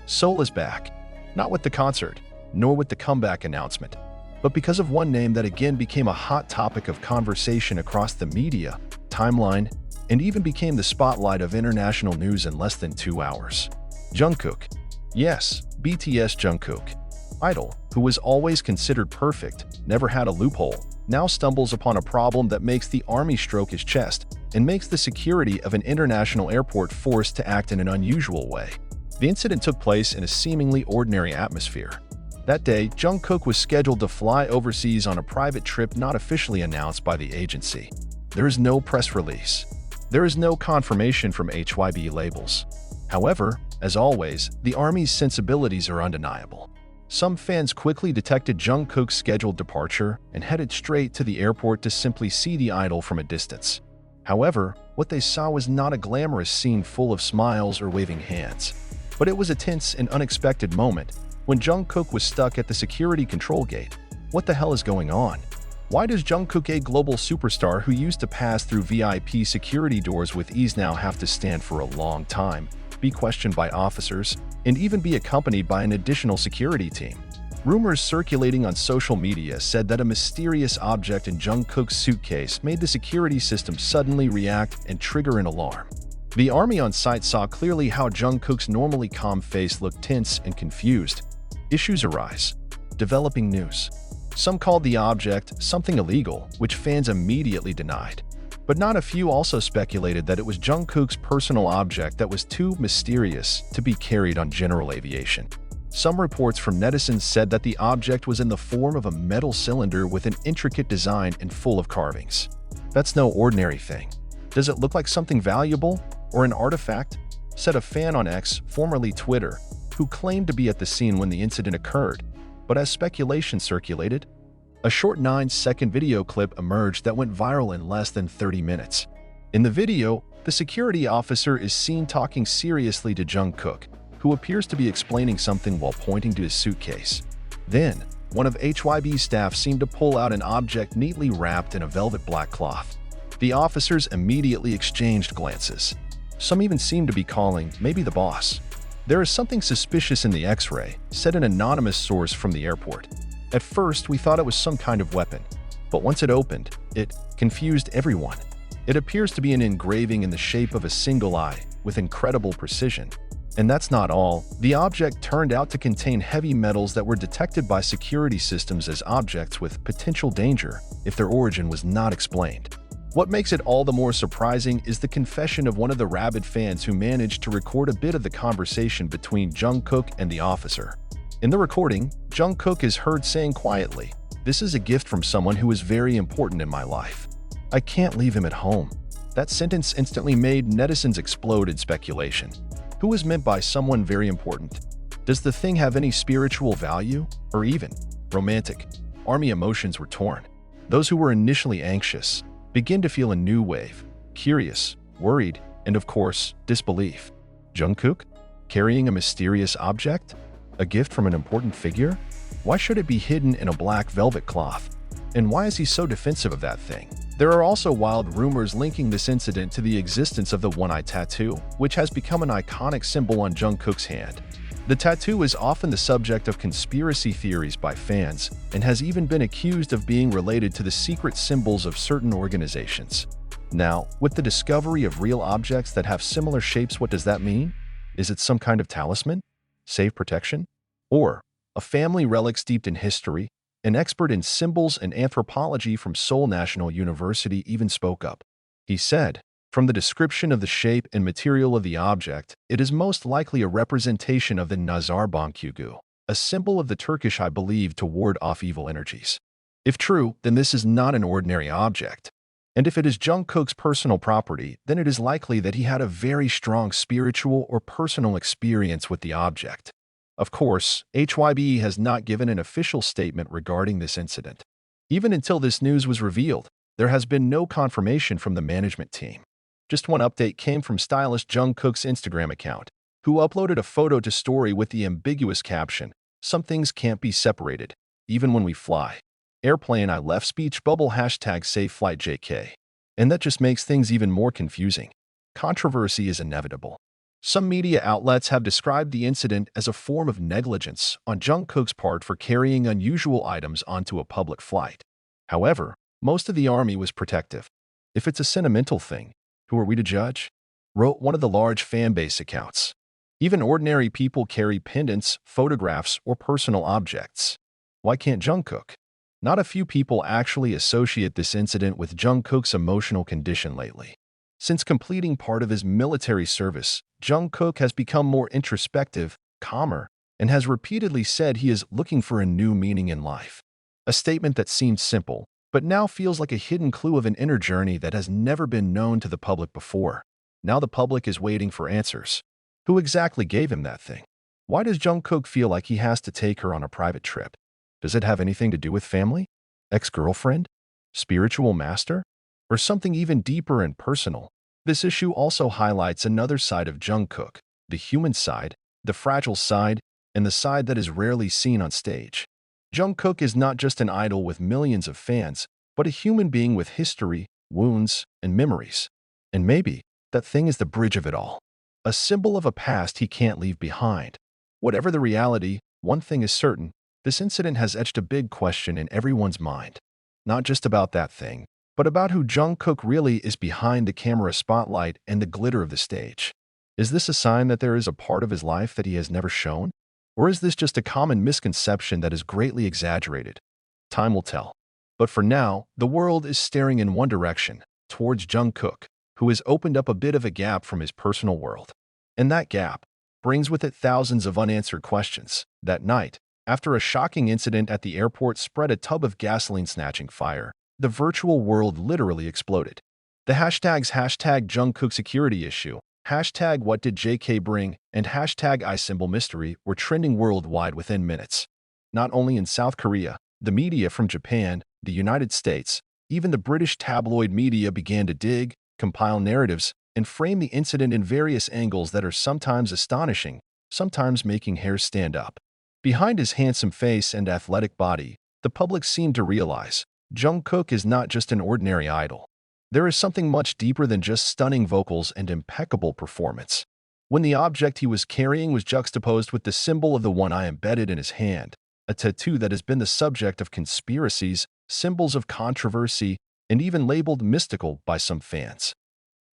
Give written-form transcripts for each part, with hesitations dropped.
Seoul is back, not with the concert, nor with the comeback announcement, but because of one name that again became a hot topic of conversation across the media, timeline, and even became the spotlight of international news in less than 2 hours. Jungkook. Yes, BTS Jungkook. Idol, who was always considered perfect, never had a loophole, now stumbles upon a problem that makes the army stroke his chest and makes the security of an international airport forced to act in an unusual way. The incident took place in a seemingly ordinary atmosphere. That day, Jungkook was scheduled to fly overseas on a private trip not officially announced by the agency. There is no press release. There is no confirmation from HYB labels. However, as always, the Army's sensibilities are undeniable. Some fans quickly detected Jungkook's scheduled departure and headed straight to the airport to simply see the idol from a distance. However, what they saw was not a glamorous scene full of smiles or waving hands, but it was a tense and unexpected moment when Jungkook was stuck at the security control gate. What the hell is going on? Why does Jungkook, a global superstar who used to pass through VIP security doors with ease, now have to stand for a long time, be questioned by officers, and even be accompanied by an additional security team? Rumors circulating on social media said that a mysterious object in Jungkook's suitcase made the security system suddenly react and trigger an alarm. The army on site saw clearly how Jungkook's normally calm face looked tense and confused. Issues arise. Developing news. Some called the object something illegal, which fans immediately denied. But not a few also speculated that it was Jungkook's personal object that was too mysterious to be carried on general aviation. Some reports from netizens said that the object was in the form of a metal cylinder with an intricate design and full of carvings. That's no ordinary thing. Does it look like something valuable or an artifact? Said a fan on X, formerly Twitter, who claimed to be at the scene when the incident occurred. But as speculation circulated, a short 9-second video clip emerged that went viral in less than 30 minutes. In the video, the security officer is seen talking seriously to Jungkook, who appears to be explaining something while pointing to his suitcase. Then, one of HYB's staff seemed to pull out an object neatly wrapped in a velvet black cloth. The officers immediately exchanged glances. Some even seemed to be calling, maybe the boss. "There is something suspicious in the X-ray," said an anonymous source from the airport. "At first, we thought it was some kind of weapon, but once it opened, it confused everyone. It appears to be an engraving in the shape of a single eye, with incredible precision. And that's not all. The object turned out to contain heavy metals that were detected by security systems as objects with potential danger if their origin was not explained." What makes it all the more surprising is the confession of one of the rabid fans who managed to record a bit of the conversation between Jungkook and the officer. In the recording, Jungkook is heard saying quietly, "This is a gift from someone who is very important in my life. I can't leave him at home." That sentence instantly made netizens explode in speculation. Who is meant by someone very important? Does the thing have any spiritual value, or even romantic? Army emotions were torn. Those who were initially anxious begin to feel a new wave, curious, worried, and of course, disbelief. Jungkook? Carrying a mysterious object? A gift from an important figure? Why should it be hidden in a black velvet cloth? And why is he so defensive of that thing? There are also wild rumors linking this incident to the existence of the one-eye tattoo, which has become an iconic symbol on Jungkook's hand. The tattoo is often the subject of conspiracy theories by fans and has even been accused of being related to the secret symbols of certain organizations. Now, with the discovery of real objects that have similar shapes, what does that mean? Is it some kind of talisman? Safe protection? Or a family relic steeped in history? An expert in symbols and anthropology from Seoul National University even spoke up. He said, "From the description of the shape and material of the object, it is most likely a representation of the Nazar Bonkugu, a symbol of the Turkish, I believe, to ward off evil energies. If true, then this is not an ordinary object. And if it is Jungkook's personal property, then it is likely that he had a very strong spiritual or personal experience with the object." Of course, HYB has not given an official statement regarding this incident. Even until this news was revealed, there has been no confirmation from the management team. Just one update came from stylist Jungkook's Instagram account, who uploaded a photo to story with the ambiguous caption, "Some things can't be separated, even when we fly. Airplane I left speech bubble hashtag safe flight JK." And that just makes things even more confusing. Controversy is inevitable. Some media outlets have described the incident as a form of negligence on Jungkook's part for carrying unusual items onto a public flight. However, most of the army was protective. If it's a sentimental thing, who are we to judge? Wrote one of the large fanbase accounts. Even ordinary people carry pendants, photographs, or personal objects. Why can't Jungkook? Not a few people actually associate this incident with Jungkook's emotional condition lately. Since completing part of his military service, Jungkook has become more introspective, calmer, and has repeatedly said he is looking for a new meaning in life. A statement that seemed simple, but now feels like a hidden clue of an inner journey that has never been known to the public before. Now the public is waiting for answers. Who exactly gave him that thing? Why does Jungkook feel like he has to take her on a private trip? Does it have anything to do with family? Ex-girlfriend? Spiritual master? Or something even deeper and personal? This issue also highlights another side of Jungkook, the human side, the fragile side, and the side that is rarely seen on stage. Jungkook is not just an idol with millions of fans, but a human being with history, wounds, and memories. And maybe that thing is the bridge of it all. A symbol of a past he can't leave behind. Whatever the reality, one thing is certain, this incident has etched a big question in everyone's mind. Not just about that thing, but about who Jungkook really is behind the camera spotlight and the glitter of the stage. Is this a sign that there is a part of his life that he has never shown? Or is this just a common misconception that is greatly exaggerated? Time will tell. But for now, the world is staring in one direction, towards Jungkook, who has opened up a bit of a gap from his personal world. And that gap brings with it thousands of unanswered questions. That night, after a shocking incident at the airport spread a tub of gasoline snatching fire, the virtual world literally exploded. The hashtags #Jungkook security issue, #what did JK bring, and #I symbol mystery were trending worldwide within minutes. Not only in South Korea, the media from Japan, the United States, even the British tabloid media began to dig, compile narratives, and frame the incident in various angles that are sometimes astonishing, sometimes making hairs stand up. Behind his handsome face and athletic body, the public seemed to realize Jungkook is not just an ordinary idol. There is something much deeper than just stunning vocals and impeccable performance. When the object he was carrying was juxtaposed with the symbol of the one eye embedded in his hand, a tattoo that has been the subject of conspiracies, symbols of controversy, and even labeled mystical by some fans,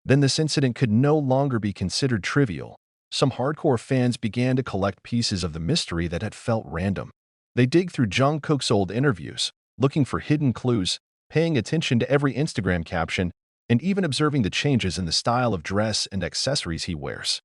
then this incident could no longer be considered trivial. Some hardcore fans began to collect pieces of the mystery that had felt random. They dig through Jungkook's old interviews, looking for hidden clues, paying attention to every Instagram caption, and even observing the changes in the style of dress and accessories he wears.